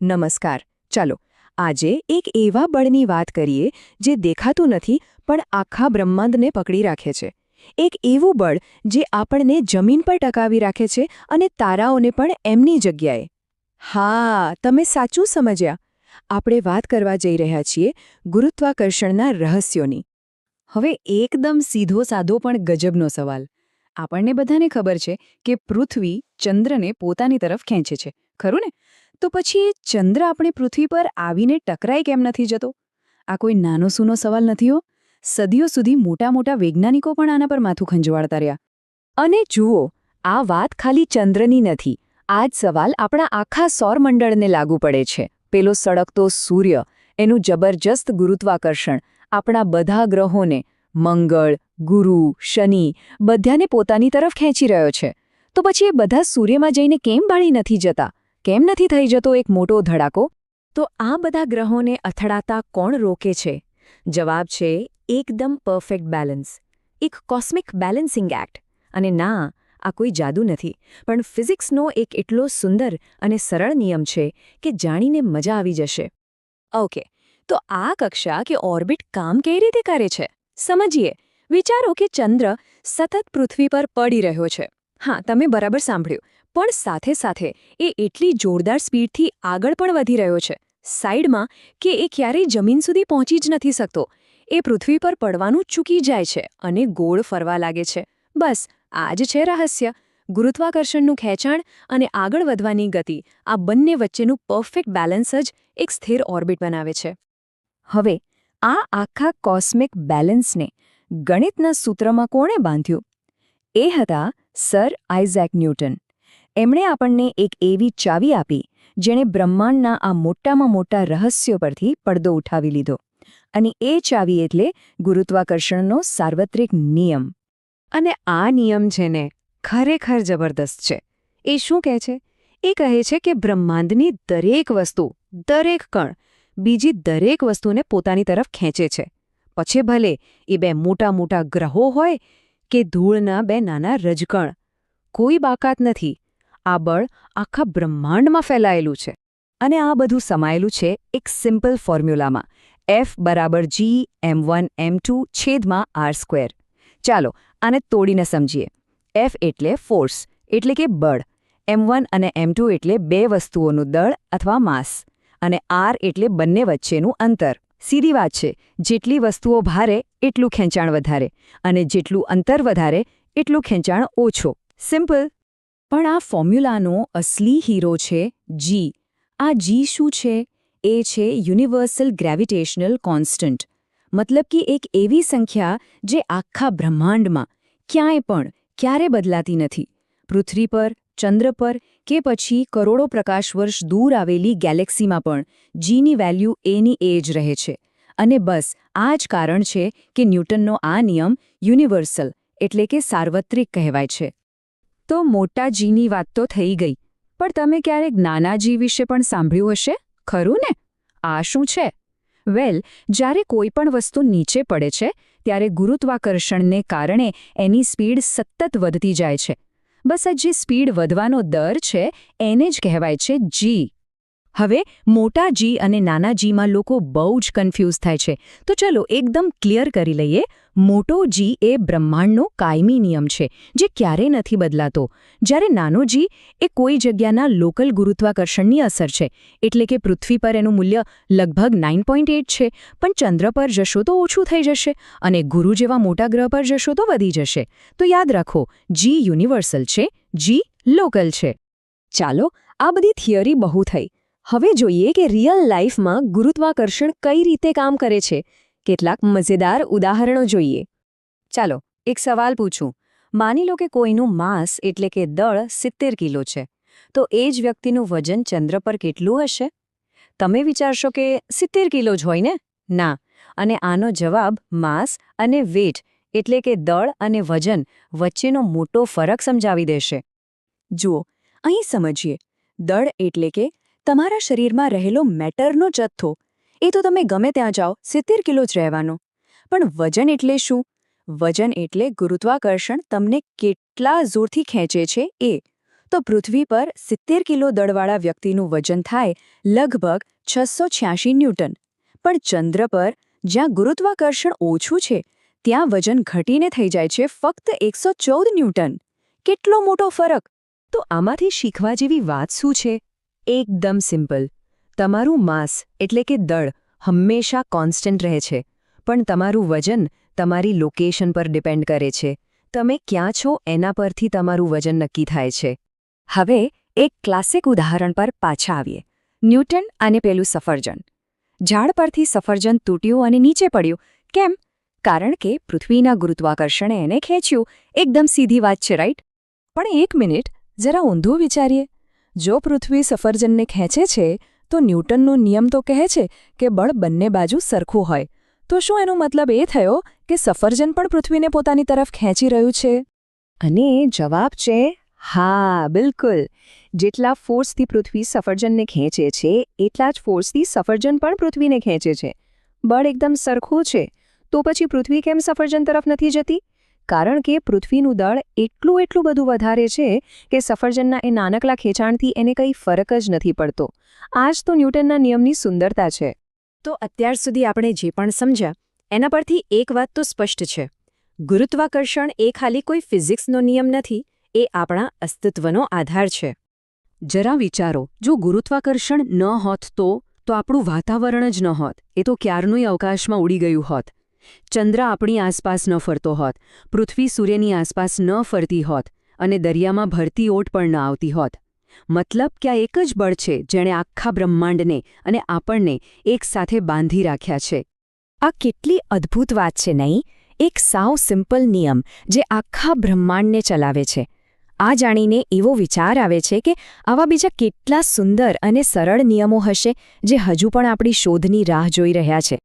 નમસ્કાર. ચાલો આજે એક એવા બળની વાત કરીએ જે દેખાતું નથી પણ આખા બ્રહ્માંડને પકડી રાખે છે. એક એવું બળ જે આપણને જમીન પર ટકાવી રાખે છે અને તારાઓને પણ એમની જગ્યાએ. હા, તમે સાચું સમજ્યા. આપણે વાત કરવા જઈ રહ્યા છીએ ગુરુત્વાકર્ષણના રહસ્યોની. હવે એકદમ સીધો સાધો પણ ગજબનો સવાલ. આપણને બધાને ખબર છે કે પૃથ્વી ચંદ્રને પોતાની તરફ ખેંચે છે, ખરું ને? તો પછી એ ચંદ્ર આપણી પૃથ્વી પર આવીને ટકરાય કેમ નથી જતો? આ કોઈ નાનો સૂનો સવાલ નથી હો. સદીઓ સુધી મોટા મોટા વૈજ્ઞાનિકો પણ આના પર માથું ખંજવાળતા રહ્યા. અને જુઓ, આ વાત ખાલી ચંદ્રની નથી. આ જ સવાલ આપણા આખા સૌરમંડળને લાગુ પડે છે. પેલો સળગતો સૂર્ય, એનું જબરજસ્ત ગુરુત્વાકર્ષણ આપણા બધા ગ્રહોને મંગળ, ગુરુ, શનિ બધાને પોતાની તરફ ખેંચી રહ્યો છે. તો પછી એ બધા સૂર્યમાં જઈને કેમ બાળી નથી જતા? કેમ નથી થઈ જતો એક મોટો ધડાકો? તો આ બધા ગ્રહોને અથડાતા કોણ રોકે છે? જવાબ છે એકદમ પરફેક્ટ બેલેન્સ. એક કોસ્મિક બેલેન્સિંગ એક્ટ. અને ના, આ કોઈ જાદુ નથી, પણ ફિઝિક્સનો એક એટલો સુંદર અને સરળ નિયમ છે કે જાણીને મજા આવી જશે. ઓકે, તો આ કક્ષા કે ઓર્બિટ કામ કઈ રીતે કરે છે? સમજીએ. વિચારો કે ચંદ્ર સતત પૃથ્વી પર પડી રહ્યો છે. હા, તમે બરાબર સાંભળ્યું. પણ સાથે સાથે એ એટલી જોરદાર સ્પીડથી આગળ પણ વધી રહ્યો છે, સાઈડમાં, કે એ ક્યારેય જમીન સુધી પહોંચી જ નથી શકતો. એ પૃથ્વી પર પડવાનું ચૂકી જાય છે અને ગોળ ફરવા લાગે છે. બસ આ જ છે રહસ્ય. ગુરુત્વાકર્ષણનું ખેંચાણ અને આગળ વધવાની ગતિ, આ બંને વચ્ચેનું પરફેક્ટ બેલેન્સ જ એક સ્થિર ઓર્બિટ બનાવે છે. હવે આ આખા કોસ્મિક બેલેન્સને ગણિતના સૂત્રમાં કોણે બાંધ્યું? એ હતા સર આઇઝેક ન્યૂટન. એમણે આપણને એક એવી ચાવી આપી જેણે બ્રહ્માંડના આ મોટામાં મોટા રહસ્યો પરથી પડદો ઉઠાવી લીધો. અને એ ચાવી એટલે ગુરુત્વાકર્ષણનો સાર્વત્રિક નિયમ. અને આ નિયમ છે ને, ખરેખર જબરદસ્ત છે. એ શું કહે છે? એ કહે છે કે બ્રહ્માંડની દરેક વસ્તુ, દરેક કણ, બીજી દરેક વસ્તુને પોતાની તરફ ખેંચે છે. પછી ભલે એ બે મોટા મોટા ગ્રહો હોય કે ધૂળના બે નાના રજકણ. કોઈ બાકાત નથી. આ બળ આખા બ્રહ્માંડમાં ફેલાયેલું છે. અને આ બધું સમાયેલું છે એક સિમ્પલ ફોર્મ્યુલામાં, F=G m1m2/r². ચાલો આને તોડીને સમજીએ. F એટલે ફોર્સ, એટલે કે બળ. m1 અને m2 એટલે બે વસ્તુઓનું દળ અથવા માસ. અને r એટલે બંને વચ્ચેનું અંતર. સીધી વાત છે, જેટલી વસ્તુઓ ભારે એટલું ખેંચાણ વધારે, અને જેટલું અંતર વધારે એટલું ખેંચાણ ઓછો. સિમ્પલ. પણ આ ફોર્મ્યુલાનો અસલી હીરો છે જી. આ જી શું છે? એ છે યુનિવર્સલ ગ્રેવિટેશનલ કોન્સ્ટન્ટ. મતલબ કે એક એવી સંખ્યા જે આખા બ્રહ્માંડમાં ક્યાંય પણ ક્યારે બદલાતી નથી. પૃથ્વી પર, ચંદ્ર પર કે પછી કરોડો પ્રકાશ વર્ષ દૂર આવેલી ગેલેક્સીમાં પણ જીની વેલ્યુ એની એ જ રહે છે. અને બસ આ જ કારણ છે કે ન્યૂટનનો આ નિયમ યુનિવર્સલ એટલે કે સાર્વત્રિક કહેવાય છે. તો મોટા જીની વાત તો થઈ ગઈ, પણ તમે ક્યારેક નાના જી વિશે પણ સાંભળ્યું હશે, ખરું ને? આ શું છે? વેલ, જ્યારે કોઈ પણ વસ્તુ નીચે પડે છે ત્યારે ગુરુત્વાકર્ષણને કારણે એની સ્પીડ સતત વધતી જાય છે. બસ આ જે સ્પીડ વધવાનો દર છે એને જ કહેવાય છે જી. હવે મોટા જી અને નાના જીમાં લોકો બહુ જ કન્ફ્યુઝ થાય છે. તો ચલો એકદમ ક્લિયર કરી લઈએ. મોટો જી એ બ્રહ્માંડનો કાયમી નિયમ છે જે ક્યારેય નથી બદલાતો. જ્યારે નાનો જી એ કોઈ જગ્યાના લોકલ ગુરુત્વાકર્ષણની અસર છે. એટલે કે પૃથ્વી પર એનું મૂલ્ય લગભગ 9.8 છે, પણ ચંદ્ર પર જશો તો ઓછું થઈ જશે, અને ગુરુ જેવા મોટા ગ્રહ પર જશો તો વધી જશે. તો યાદ રાખો, જી યુનિવર્સલ છે, જી લોકલ છે. ચાલો, આ બધી થિયરી બહુ થઈ. હવે જોઈએ કે રિયલ લાઈફમાં ગુરુત્વાકર્ષણ કઈ રીતે કામ કરે છે. કેટલાક મજેદાર ઉદાહરણો જોઈએ. ચાલો એક સવાલ પૂછું. માની લો કે કોઈનું માસ એટલે કે દળ 70 કિલો છે. તો એ જ વ્યક્તિનું વજન ચંદ્ર પર કેટલું હશે? તમે વિચારશો કે 70 કિલો જ હોય ને? ના. અને આનો જવાબ માસ અને વેટ એટલે કે દળ અને વજન વચ્ચેનો મોટો ફરક સમજાવી દેશે. જુઓ, અહીં સમજીએ. દળ એટલે કે તમારા શરીરમાં રહેલો મેટરનો જથ્થો. એ તો તમે ગમે ત્યાં જાઓ 70 કિલો જ રહેવાનો. પણ વજન એટલે શું? વજન એટલે ગુરુત્વાકર્ષણ તમને કેટલા જોરથી ખેંચે છે એ. તો પૃથ્વી પર 70 કિલો દળવાળા વ્યક્તિનું વજન થાય લગભગ 686 ન્યૂટન. પણ ચંદ્ર પર જ્યાં ગુરુત્વાકર્ષણ ઓછું છે ત્યાં વજન ઘટીને થઈ જાય છે ફક્ત 114 ન્યૂટન. કેટલો મોટો ફરક! તો આમાંથી શીખવા જેવી વાત શું છે? એકદમ સિમ્પલ. તમારું માસ એટલે કે દળ હંમેશા કોન્સ્ટન્ટ રહે છે, પણ તમારું વજન તમારી લોકેશન પર ડિપેન્ડ કરે છે. તમે ક્યાં છો એના પરથી તમારું વજન નક્કી થાય છે. હવે એક ક્લાસિક ઉદાહરણ પર પાછા આવીએ. ન્યૂટન અને પેલું સફરજન. ઝાડ પરથી સફરજન તૂટ્યું અને નીચે પડ્યું. કેમ? કારણ કે પૃથ્વીના ગુરુત્વાકર્ષણે એને ખેંચ્યું. એકદમ સીધી વાત છે, રાઈટ? પણ એક મિનિટ, જરા ઊંધું વિચારીએ. જો પૃથ્વી સફરજનને ખેંચે છે તો ન્યૂટનનો નિયમ તો કહે છે કે બળ બંને બાજુ સરખું હોય. તો શું એનો મતલબ એ થયો કે સફરજન પણ પૃથ્વીને પોતાની તરફ ખેંચી રહ્યું છે? અને જવાબ છે હા, બિલકુલ. જેટલા ફોર્સથી પૃથ્વી સફરજનને ખેંચે છે એટલા જ ફોર્સથી સફરજન પણ પૃથ્વીને ખેંચે છે. બળ એકદમ સરખું છે. તો પછી પૃથ્વી કેમ સફરજન તરફ નથી જતી? કારણ કે પૃથ્વીનું દળ એટલું બધું વધારે છે કે સફરજનના એ નાનકડા ખેંચાણથી એને કંઈ ફરક જ નથી પડતો. આ જ તો ન્યૂટનના નિયમની સુંદરતા છે. તો અત્યાર સુધી આપણે જે પણ સમજ્યા એના પરથી એક વાત તો સ્પષ્ટ છે. ગુરુત્વાકર્ષણ એ ખાલી કોઈ ફિઝિક્સનો નિયમ નથી, એ આપણા અસ્તિત્વનો આધાર છે. જરા વિચારો, જો ગુરુત્વાકર્ષણ ન હોત તો આપણું વાતાવરણ જ ન હોત. એ તો ક્યારનુંય અવકાશમાં ઉડી ગયું હોત. ચંદ્ર આપણી આસપાસ ન ફરતો હોત, પૃથ્વી સૂર્યની આસપાસ ન ફરતી હોત અને દરિયામાં ભરતી ઓટ પણ ન આવતી હોત. મતલબ કે આ એક જ બળ છે જેણે આખા બ્રહ્માંડને અને આપણને એકસાથે બાંધી રાખ્યા છે. આ કેટલી અદ્ભુત વાત છે, નહીં? એક સાવ સિમ્પલ નિયમ જે આખા બ્રહ્માંડને ચલાવે છે. આ જાણીને એવો વિચાર આવે છે કે આવા બીજા કેટલા સુંદર અને સરળ નિયમો હશે જે હજુ પણ આપણી શોધની રાહ જોઈ રહ્યા છે.